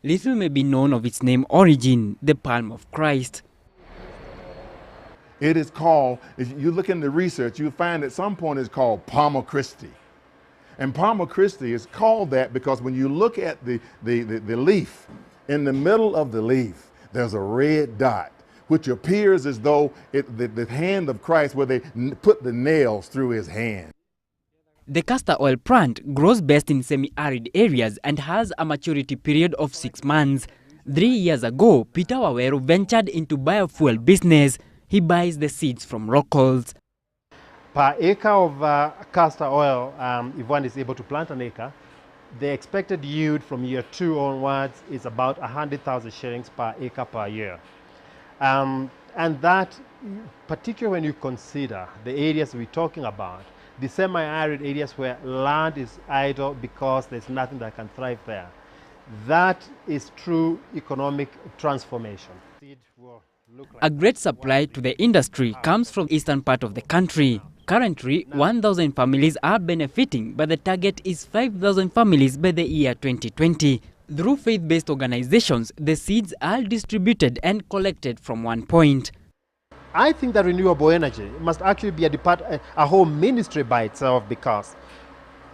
Little may be known of its name origin, the palm of Christ. It is called, if you look into research, you'll find at some point it's called Palma Christi. And Palma Christi is called that because when you look at the leaf, in the middle of the leaf, there's a red dot, which appears as though the hand of Christ, where they put the nails through his hand. The castor oil plant grows best in semi-arid areas and has a maturity period of 6 months. 3 years ago, Peter Waweru ventured into biofuel business. He buys the seeds from locals. Per acre of castor oil, if one is able to plant an acre, the expected yield from year 2 onwards is about 100,000 shillings per acre per year. And that, particularly when you consider the areas we're talking about, the semi-arid areas where land is idle because there's nothing that can thrive there. That is true economic transformation. A great supply to the industry comes from the eastern part of the country. Currently, 1,000 families are benefiting, but the target is 5,000 families by the year 2020. Through faith-based organizations, the seeds are distributed and collected from one point. I think that renewable energy must actually be a whole ministry by itself, because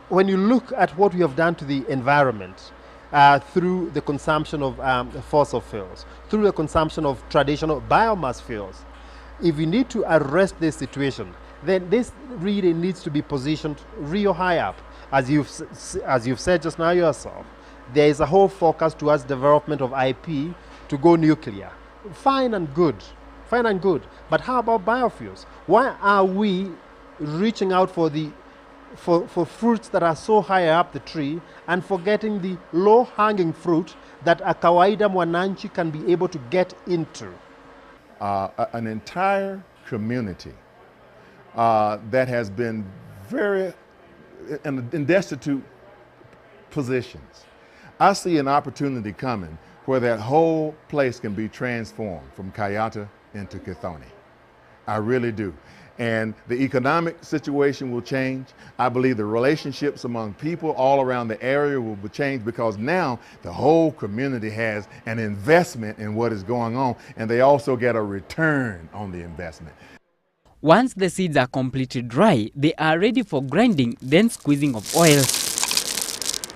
when you look at what we have done to the environment, through the consumption of fossil fuels, through the consumption of traditional biomass fuels, if we need to arrest this situation, then this really needs to be positioned real high up. As you've said just now yourself, there is a whole focus towards development of IP to go nuclear. Fine and good. Fine and good. But how about biofuels? Why are we reaching out for fruits that are so high up the tree and forgetting the low-hanging fruit that a kawaida mwananchi can be able to get into? An entire community that has been very in destitute positions. I see an opportunity coming where that whole place can be transformed from Kayata into Kithoni. I really do. And the economic situation will change. I believe the relationships among people all around the area will change, because now the whole community has an investment in what is going on, and they also get a return on the investment. Once the seeds are completely dry, they are ready for grinding, then squeezing of oil.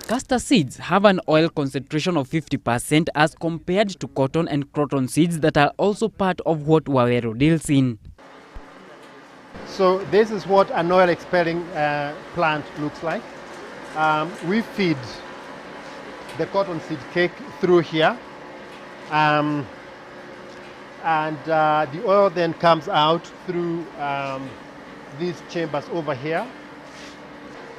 Castor seeds have an oil concentration of 50% as compared to cotton and croton seeds that are also part of what Waweru deals in. So this is what an oil expelling plant looks like. We feed the cotton seed cake through here, and the oil then comes out through these chambers over here.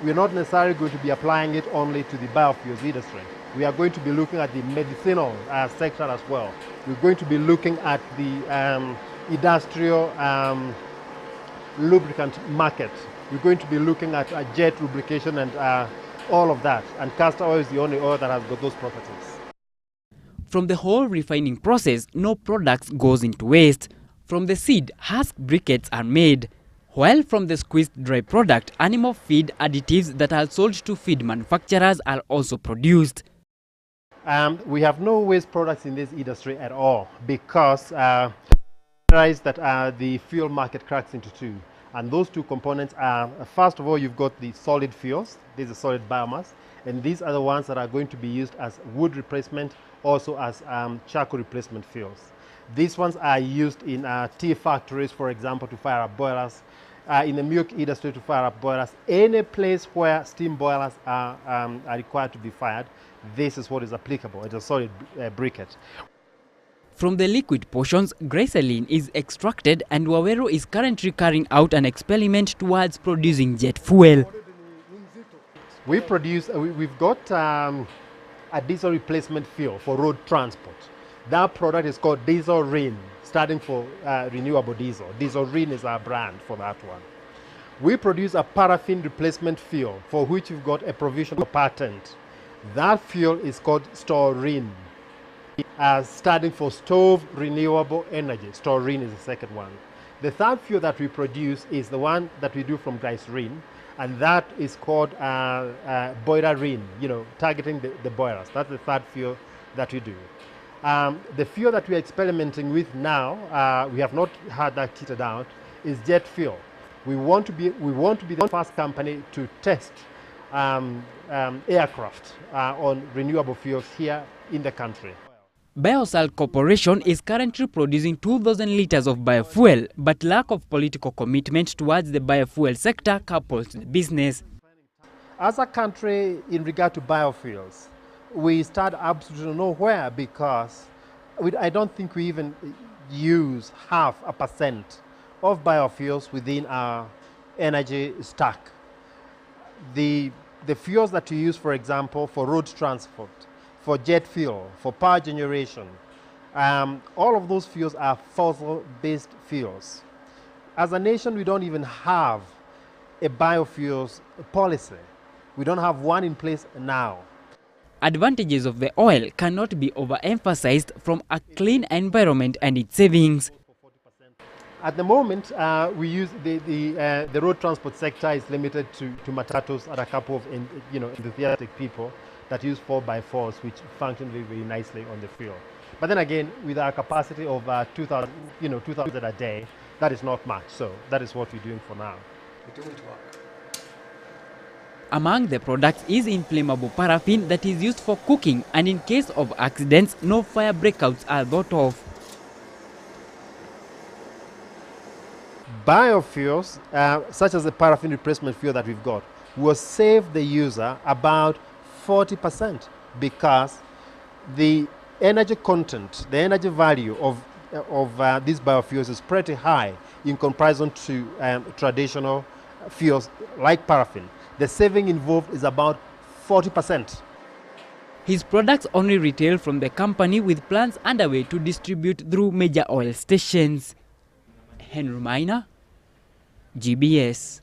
We're not necessarily going to be applying it only to the biofuels industry. We are going to be looking at the medicinal sector as well. We're going to be looking at the industrial lubricant market. We're going to be looking at jet lubrication and all of that. And castor oil is the only oil that has got those properties. From the whole refining process, no products goes into waste. From the seed, husk briquettes are made, while from the squeezed dry product, animal feed additives that are sold to feed manufacturers are also produced. We have no waste products in this industry at all, because that the fuel market cracks into two. And those two components are, first of all, you've got the solid fuels. These are solid biomass. And these are the ones that are going to be used as wood replacement, also as charcoal replacement fuels. These ones are used in tea factories, for example, to fire up boilers, in the milk industry to fire up boilers. Any place where steam boilers are required to be fired, this is what is applicable. It's a solid briquette. From the liquid portions, glycerine is extracted, and Waweru is currently carrying out an experiment towards producing jet fuel. We've got a diesel replacement fuel for road transport. That product is called Diesel Rin, standing for renewable diesel. Diesel Rin is our brand for that one. We produce a paraffin replacement fuel for which we've got a provisional patent. That fuel is called Storin, standing for Stove Renewable Energy. Storin is the second one. The third fuel that we produce is the one that we do from glycerine, and that is called boiler rin, targeting the boilers. That's the third fuel that we do. The fuel that we are experimenting with now, we have not had that kitted out, is jet fuel. We want to be the first company to test aircraft on renewable fuels here in the country. Biosal Corporation is currently producing 2,000 liters of biofuel, but lack of political commitment towards the biofuel sector couples the business. As a country, in regard to biofuels, we start absolutely nowhere because I don't think we even use 0.5% of biofuels within our energy stack. The fuels that we use, for example, for road transport, for jet fuel, for power generation, all of those fuels are fossil-based fuels. As a nation, we don't even have a biofuels policy. We don't have one in place now. Advantages of the oil cannot be overemphasized, from a clean environment and its savings. At the moment, we use the road transport sector is limited to matatus and a couple of enthusiastic people that use 4x4s, which function very nicely on the fuel. But then again, with our capacity of 2,000 a day, that is not much. So that is what we're doing for now. We're doing it work. Among the products is inflammable paraffin that is used for cooking, and in case of accidents, no fire breakouts are thought of. Biofuels, such as the paraffin replacement fuel that we've got, will save the user about 40% because the energy content, the energy value of these biofuels is pretty high in comparison to traditional fuels like paraffin. The saving involved is about 40%. His products only retail from the company, with plans underway to distribute through major oil stations. Henry Minor, GBS.